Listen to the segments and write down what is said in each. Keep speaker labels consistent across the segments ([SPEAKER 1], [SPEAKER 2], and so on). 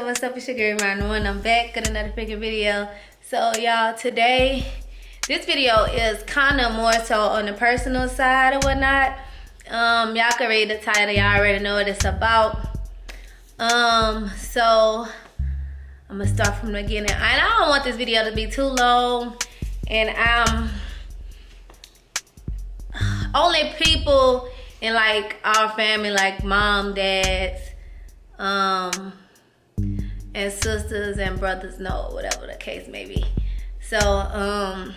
[SPEAKER 1] What's up? It's your girl Emyren, I'm back with another freaking video. So y'all, today this video is kind of more so on the personal side or whatnot. Y'all can read the title, y'all already know what it's about. So I'm gonna start from the beginning. And I don't want this video to be too long, and only people in like our family, like mom, dads, and sisters and brothers know, whatever the case may be. So I'm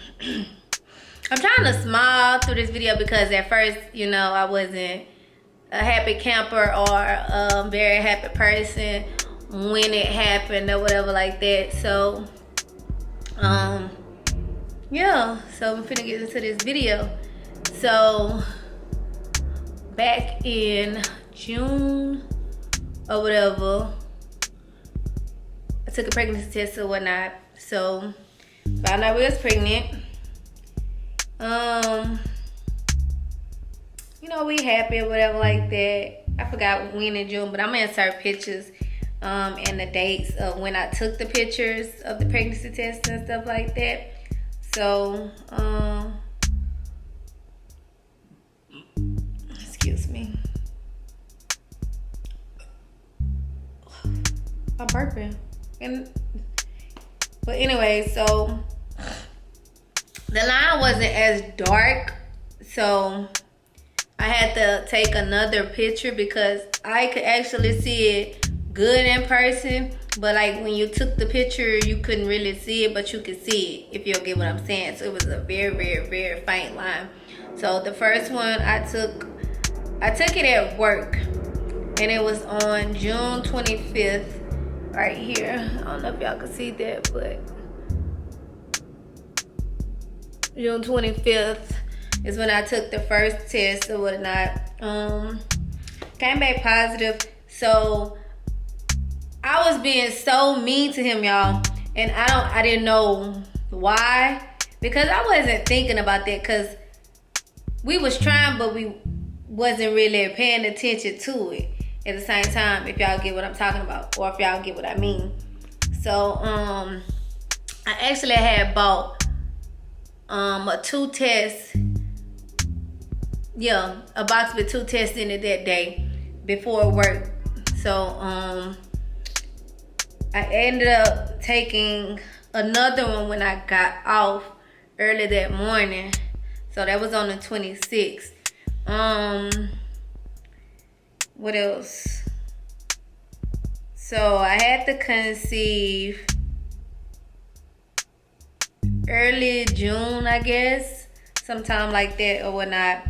[SPEAKER 1] trying to smile through this video because at first, you know, I wasn't a happy camper or a very happy person when it happened or whatever like that. So yeah, so I'm finna get into this video. So back in June or whatever, I took a pregnancy test or whatnot. So found out we was pregnant. You know, we happy or whatever like that. I forgot when in June, but I'm gonna insert pictures and the dates of when I took the pictures of the pregnancy test and stuff like that. So excuse me, I'm burping. But anyway, so the line wasn't as dark, so I had to take another picture because I could actually see it good in person, but like when you took the picture you couldn't really see it, but you could see it, if you'll get what I'm saying. So it was a very faint line. So the first one I took it at work, and it was on June 25th. Right here, I don't know if y'all can see that, but June 25th is when I took the first test or whatnot. Came back positive. So I was being so mean to him, y'all, and I didn't know why, because I wasn't thinking about that, because we was trying, but we wasn't really paying attention to it at the same time, if y'all get what I'm talking about, or if y'all get what I mean. So I actually had bought a box with 2 tests in it that day before work. So I ended up taking another one when I got off early that morning. So that was on the 26th. What else? So I had to conceive early June, I guess, sometime like that or whatnot.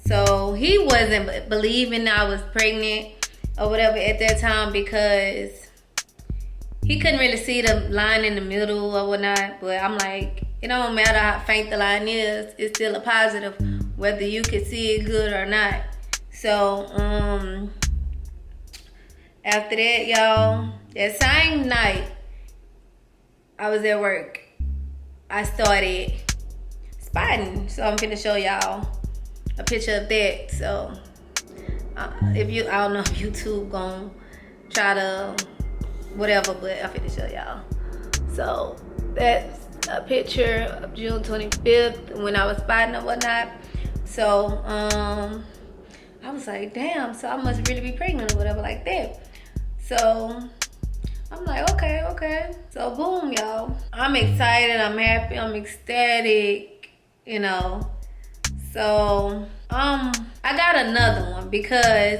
[SPEAKER 1] So he wasn't believing I was pregnant or whatever at that time, because he couldn't really see the line in the middle or whatnot. But I'm like, it don't matter how faint the line is, it's still a positive, whether you can see it good or not. So after that, y'all, that same night I was at work, I started spotting. So I'm finna show y'all a picture of that. So I don't know if YouTube gonna try to whatever, but I'm finna show y'all. So that's a picture of June 25th when I was spotting or whatnot. So I was like, damn, so I must really be pregnant or whatever like that. So I'm like, okay. So boom, y'all. I'm excited, I'm happy, I'm ecstatic, you know. So I got another one because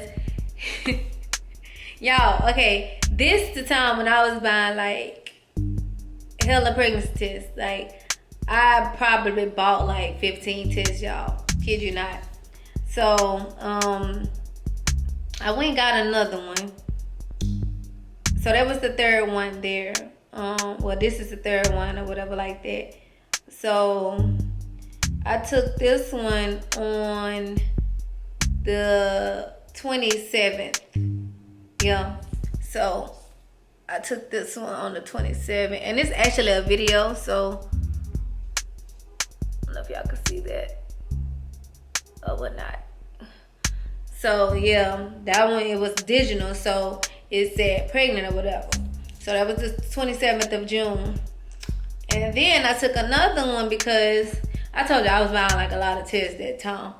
[SPEAKER 1] y'all, okay, this is the time when I was buying like hella pregnancy tests. Like I probably bought like 15 tests, y'all. Kid you not. So I went and got another one. So that was the third one there. Well, this is the third one or whatever like that. So I took this one on the 27th. Yeah. So I took this one on the 27th, and it's actually a video. So I don't know if y'all can see that or whatnot. So yeah, that one, it was digital, so it said pregnant or whatever. So that was the 27th of June. And then I took another one because I told you I was buying like a lot of tests that time.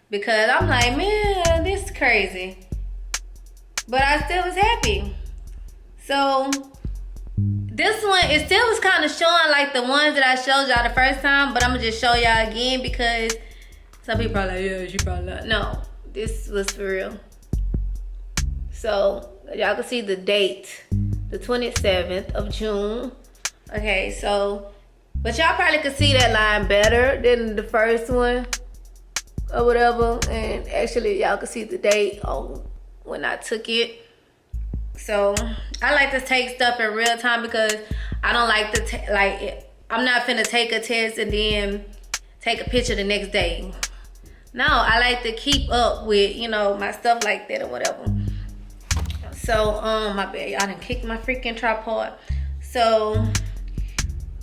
[SPEAKER 1] Because I'm like, man, this is crazy. But I still was happy. So this one, it still was kind of showing like the ones that I showed y'all the first time. But I'm going to just show y'all again because some people are like, yeah, she probably not. No, this was for real. So y'all can see the date, the 27th of June. Okay, so, but y'all probably could see that line better than the first one or whatever. And actually, y'all could see the date on when I took it. So I like to take stuff in real time because I don't like to I'm not finna take a test and then take a picture the next day. No, I like to keep up with, you know, my stuff like that or whatever. So, my bad, y'all done kicked my freaking tripod. So,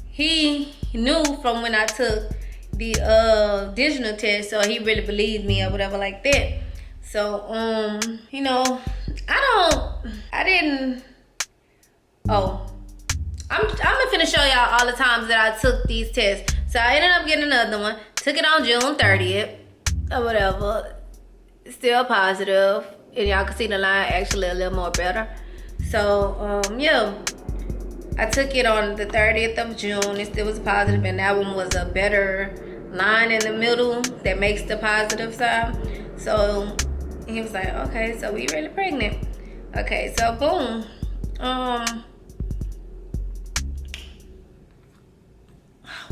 [SPEAKER 1] he knew from when I took the digital test, so he really believed me or whatever like that. So, you know, I'm finna show y'all all the times that I took these tests. So, I ended up getting another one. Took it on June 30th or whatever. Still positive. And y'all can see the line actually a little more better. So, yeah. I took it on the 30th of June. It still was positive. And that one was a better line in the middle that makes the positive side. So, he was like, okay, so we really pregnant. Okay, so boom.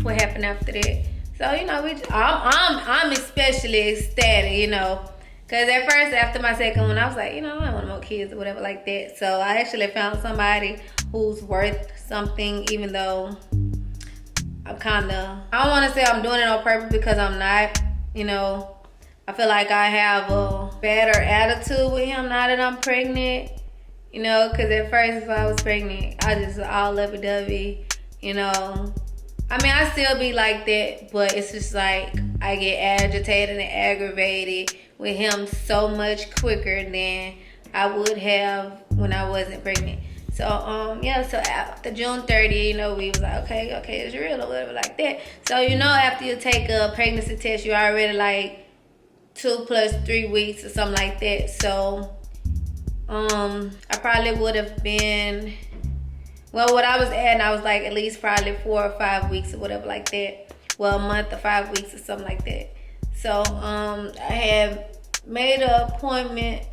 [SPEAKER 1] What happened after that? So, you know, I'm especially ecstatic, you know. Because at first, after my second one, I was like, you know, I don't want more kids or whatever like that. So I actually found somebody who's worth something, even though I'm I don't want to say I'm doing it on purpose because I'm not, you know. I feel like I have a better attitude with him now that I'm pregnant, you know. Because at first, if I was pregnant, I just all lovey-dovey, you know. I mean, I still be like that, but it's just like I get agitated and aggravated with him so much quicker than I would have when I wasn't pregnant. So, yeah, so after June 30th, you know, we was like, okay, it's real or whatever like that. So, you know, after you take a pregnancy test, you're already like 2 + 3 weeks or something like that. So, I probably would have been, well, what I was at, I was like at least probably 4 or 5 weeks or whatever like that. Well, a month or 5 weeks or something like that. So, I had made an appointment.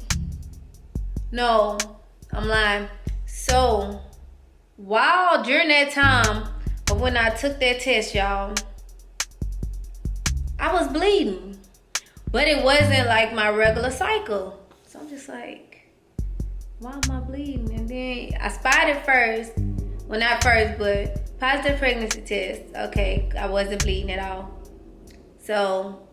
[SPEAKER 1] No, I'm lying. So, during that time of when I took that test, y'all, I was bleeding. But it wasn't like my regular cycle. So, I'm just like, why am I bleeding? And then I spotted first, well, not first, but positive pregnancy test. Okay, I wasn't bleeding at all. So,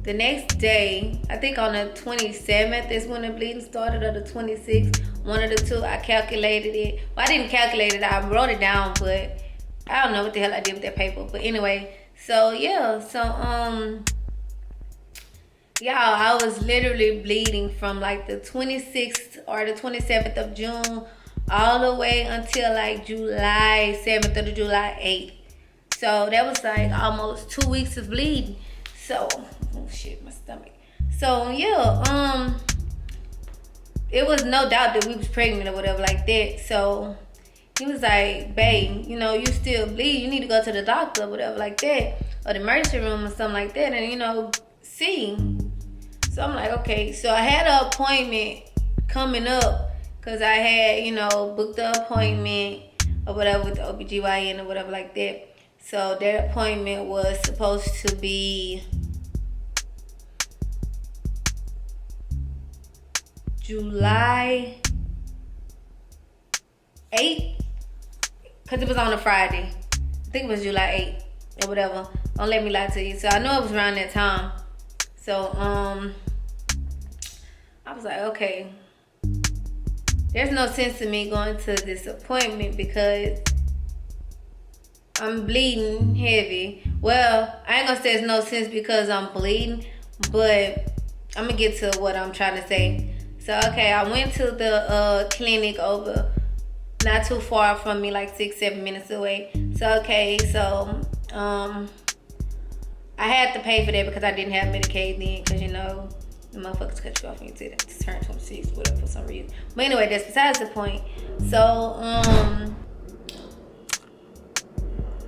[SPEAKER 1] the next day, I think on the 27th is when the bleeding started, or the 26th, one of the two. I calculated it. Well, I didn't calculate it. I wrote it down, but I don't know what the hell I did with that paper. But anyway, so yeah, so y'all, I was literally bleeding from like the 26th or the 27th of June all the way until like July 7th or July 8th. So that was like almost 2 weeks of bleeding. So, oh shit, my stomach. So yeah, it was no doubt that we was pregnant or whatever like that. So he was like, babe, you know, you still bleed. You need to go to the doctor or whatever like that, or the emergency room or something like that, and, you know, see. So I'm like, okay. So I had an appointment coming up because I had, you know, booked the appointment or whatever with the OBGYN or whatever like that. So that appointment was supposed to be July 8th, because it was on a Friday. I think it was July 8th or whatever. Don't let me lie to you. So I know it was around that time. So I was like, okay, there's no sense in me going to this appointment because I'm bleeding heavy. Well, I ain't gonna say it's no sense because I'm bleeding, but I'm gonna get to what I'm trying to say. So, okay, I went to the clinic over not too far from me, like 6-7 minutes away. So okay, so I had to pay for that because I didn't have Medicaid then, because you know the motherfuckers cut you off when you turn 26, whatever, for some reason. But anyway, that's besides the point. So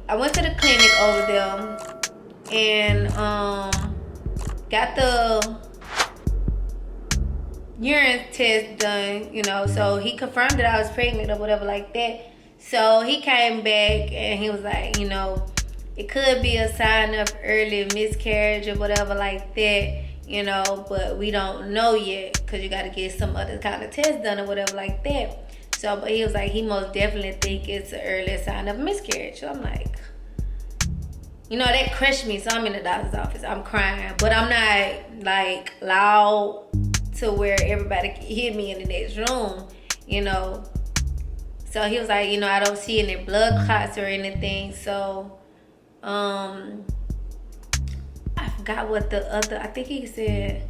[SPEAKER 1] I went to the clinic over there and got the urine test done, you know, so he confirmed that I was pregnant or whatever like that. So he came back and he was like, you know, it could be a sign of early miscarriage or whatever like that, you know, but we don't know yet because you got to get some other kind of test done or whatever like that. So, but he was like, he most definitely think it's an early sign of miscarriage. So I'm like, you know, that crushed me. So I'm in the doctor's office. I'm crying, but I'm not like loud to where everybody can hear me in the next room, you know. So he was like, you know, I don't see any blood clots or anything. So I forgot what the other, I think he said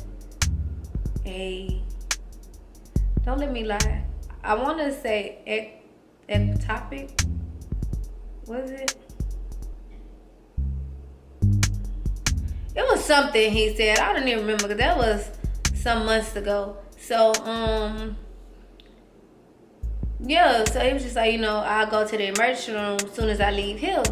[SPEAKER 1] don't let me lie, I want to say ectopic, was it? It was something he said. I don't even remember because that was some months ago. So yeah, so he was just like, you know, I'll go to the emergency room as soon as I leave here.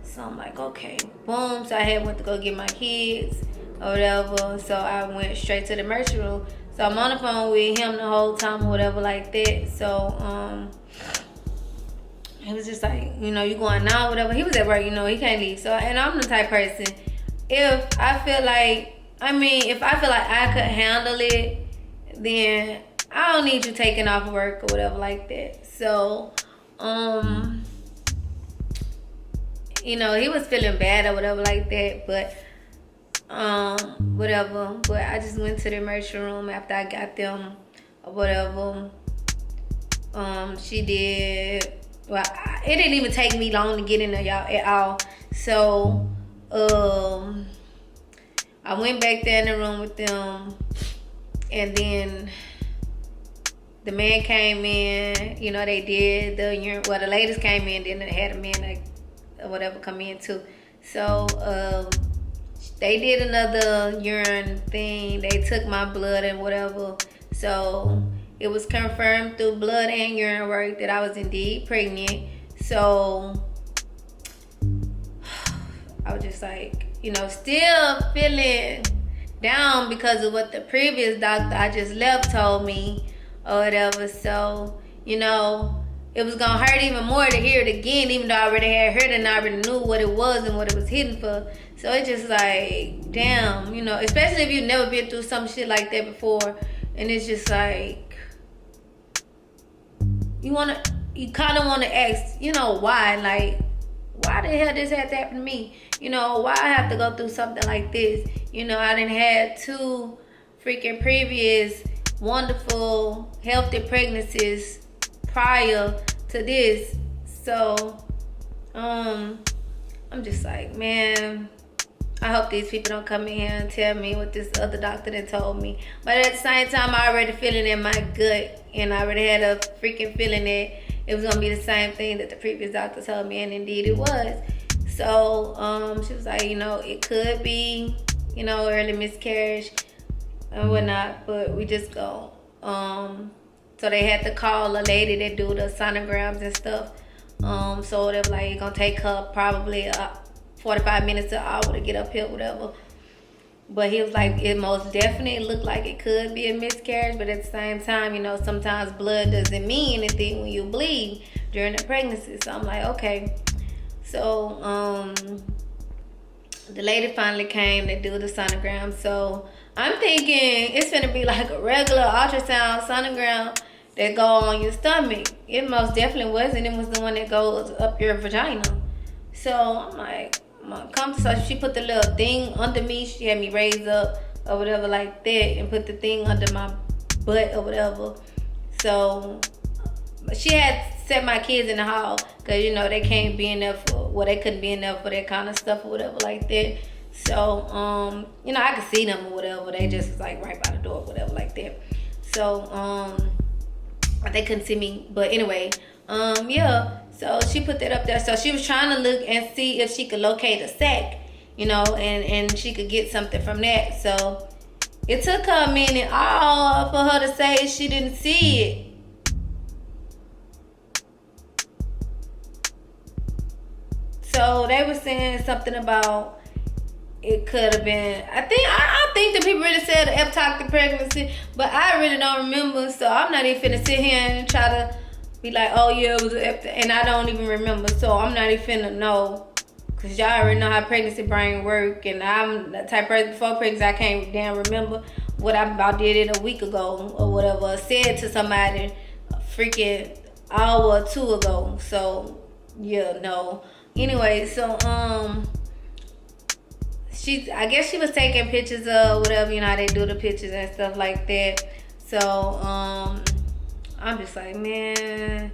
[SPEAKER 1] So I'm like, okay, boom. So I had went to go get my kids or whatever. So I went straight to the emergency room. So I'm on the phone with him the whole time or whatever like that. So he was just like, you know, you going now or whatever. He was at work, you know, he can't leave. So, and I'm the type person, if I feel like I could handle it, then I don't need you taking off work or whatever like that. So, you know, he was feeling bad or whatever like that, but whatever. But I just went to the emergency room after I got them or whatever. She did, well, it didn't even take me long to get in there, y'all, at all. So, I went back there in the room with them, and then the man came in, you know, they did the urine, well, the ladies came in, then they had a man, like, or whatever, come in too. So, they did another urine thing, they took my blood and whatever. So, it was confirmed through blood and urine work that I was indeed pregnant. So, I was just like, you know, still feeling down because of what the previous doctor I just left told me or whatever. So, you know, it was gonna hurt even more to hear it again, even though I already had heard it and I already knew what it was and what it was hitting for. So it's just like, damn, you know, especially if you've never been through some shit like that before, and it's just like, you kind of want to ask, you know, why? Like, why the hell this had to happen to me? You know, why I have to go through something like this? You know, I done had 2 freaking previous wonderful, healthy pregnancies prior to this. So, I'm just like, man, I hope these people don't come in here and tell me what this other doctor done told me. But at the same time, I already feeling in my gut, and I already had a freaking feeling that it was gonna be the same thing that the previous doctor told me, and indeed it was. So, she was like, you know, it could be, you know, early miscarriage and whatnot, but we just go. So they had to call a lady that do the sonograms and stuff. So they were like, it's gonna take her probably 45 minutes to an hour to get up here, whatever. But he was like, it most definitely looked like it could be a miscarriage, but at the same time, you know, sometimes blood doesn't mean anything when you bleed during the pregnancy. So I'm like, okay. So the lady finally came to do the sonogram. So I'm thinking it's gonna be like a regular ultrasound sonogram that go on your stomach. It most definitely wasn't. It was the one that goes up your vagina. So I'm like, so she put the little thing under me. She had me raise up or whatever like that, and put the thing under my butt or whatever. So she had set my kids in the hall because, you know, they can't be in there for, well, they couldn't be in there for that kind of stuff or whatever like that. So, you know, I could see them or whatever. They just was like right by the door or whatever like that. So, they couldn't see me. But anyway, Yeah. So she put that up there. So she was trying to look and see if she could locate a sack, you know, and she could get something from that. So it took her a minute all for her to say she didn't see it. So they were saying something about it could have been. I think the people really said ectopic pregnancy, but I really don't remember. So I'm not even finna sit here and try to be like, oh yeah, it was and I don't even remember. So I'm not even finna know, cause y'all already know how pregnancy brain work, and I'm the type of person before pregnancy I can't damn remember what I about did it a week ago or whatever, said to somebody a freaking hour or two ago. So yeah, no. Anyway, so I guess she was taking pictures of whatever, you know how they do the pictures and stuff like that. So I'm just like, man,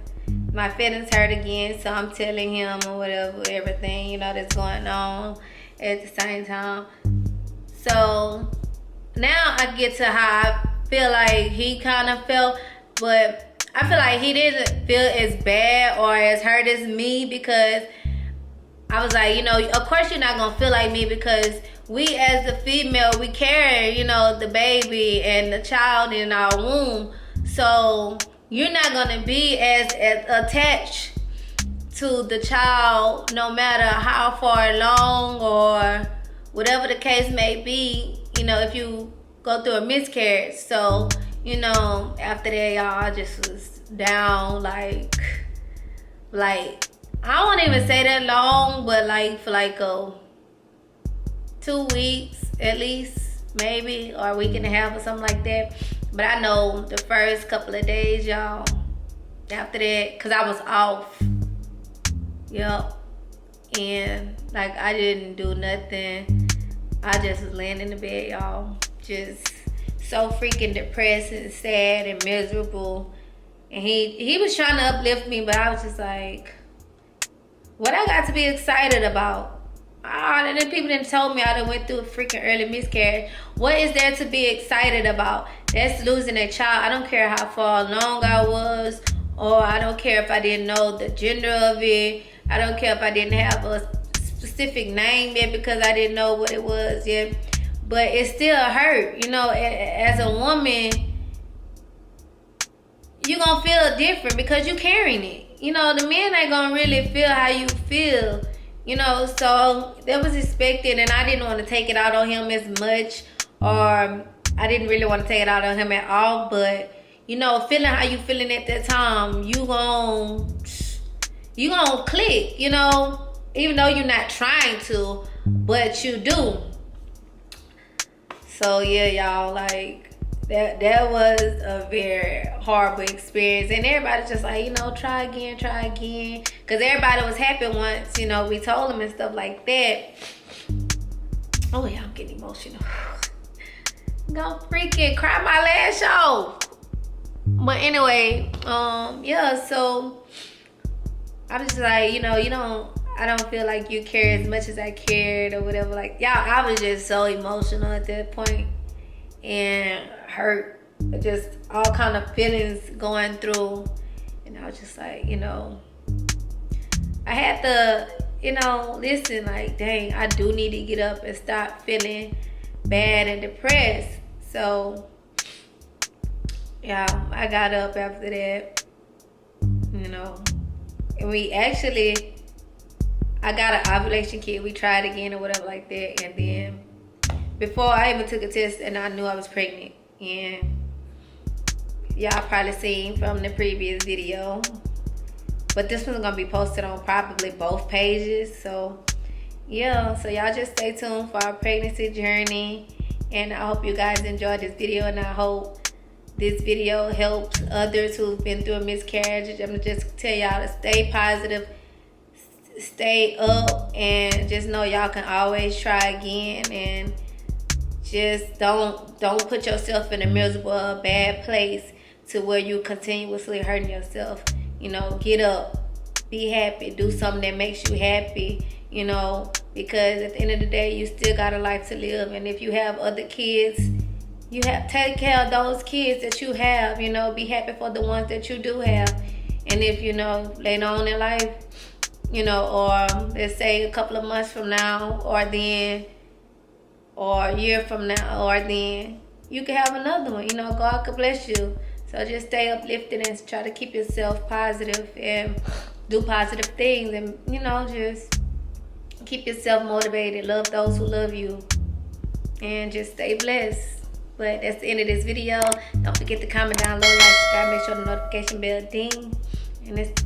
[SPEAKER 1] my feelings hurt again. So I'm telling him or whatever, everything, you know, that's going on at the same time. So now I get to how I feel like he kind of felt, but I feel like he didn't feel as bad or as hurt as me, because I was like, you know, of course you're not going to feel like me, because we as the female, we carry, you know, the baby and the child in our womb. So you're not going to be as attached to the child no matter how far along or whatever the case may be, you know, if you go through a miscarriage. So, you know, after that, y'all, I just was down like I won't even say that long, but like for like 2 weeks at least, maybe, or a week and a half or something like that. But I know the first couple of days, y'all, after that, because I was off. Yep. And like I didn't do nothing. I just was laying in the bed, y'all. Just so freaking depressed and sad and miserable. And he was trying to uplift me, but I was just like, what I got to be excited about? And then people didn't told me I done went through a freaking early miscarriage. What is there to be excited about? That's losing a child. I don't care how far along I was, or I don't care if I didn't know the gender of it. I don't care if I didn't have a specific name yet because I didn't know what it was yet. But it still hurt. You know, as a woman, you're going to feel different because you're carrying it. You know, the men ain't going to really feel how you feel. You know, so that was expected, and I didn't want to take it out on him as much, or I didn't really want to take it out on him at all. But, you know, feeling how you feeling at that time, you gon' click, you know, even though you're not trying to, but you do. So yeah, y'all, like that was a very horrible experience, and everybody's just like, you know, try again, because everybody was happy once, you know, we told them and stuff like that. Oh yeah, I'm getting emotional. I'm gonna freaking cry my last show. But anyway, yeah, so I was just like, you know, I don't feel like you care as much as I cared or whatever. Like, y'all, I was just so emotional at that point and hurt, just all kind of feelings going through. And I was just like, you know, I had to, you know, listen, like, dang, I do need to get up and stop feeling bad and depressed. So yeah, I got up after that, you know, and I got an ovulation kit. We tried again or whatever like that. And then before I even took a test, and I knew I was pregnant. And y'all probably seen from the previous video, but this one's gonna be posted on probably both pages. So yeah, so y'all just stay tuned for our pregnancy journey. And I hope you guys enjoyed this video, and I hope this video helps others who've been through a miscarriage. I'm gonna just tell y'all to stay positive, stay up, and just know y'all can always try again. And just don't put yourself in a miserable, bad place to where you continuously hurting yourself. You know, get up, be happy, do something that makes you happy, you know, because at the end of the day, you still got a life to live. And if you have other kids, you have take care of those kids that you have, you know, be happy for the ones that you do have. And if, you know, later on in life, you know, or let's say a couple of months from now, or then, or a year from now, or then, you can have another one. You know, God could bless you. So just stay uplifted and try to keep yourself positive and do positive things, and, you know, just keep yourself motivated. Love those who love you, and just stay blessed. But that's the end of this video. Don't forget to comment down low, like, subscribe, make sure the notification bell ding. And it's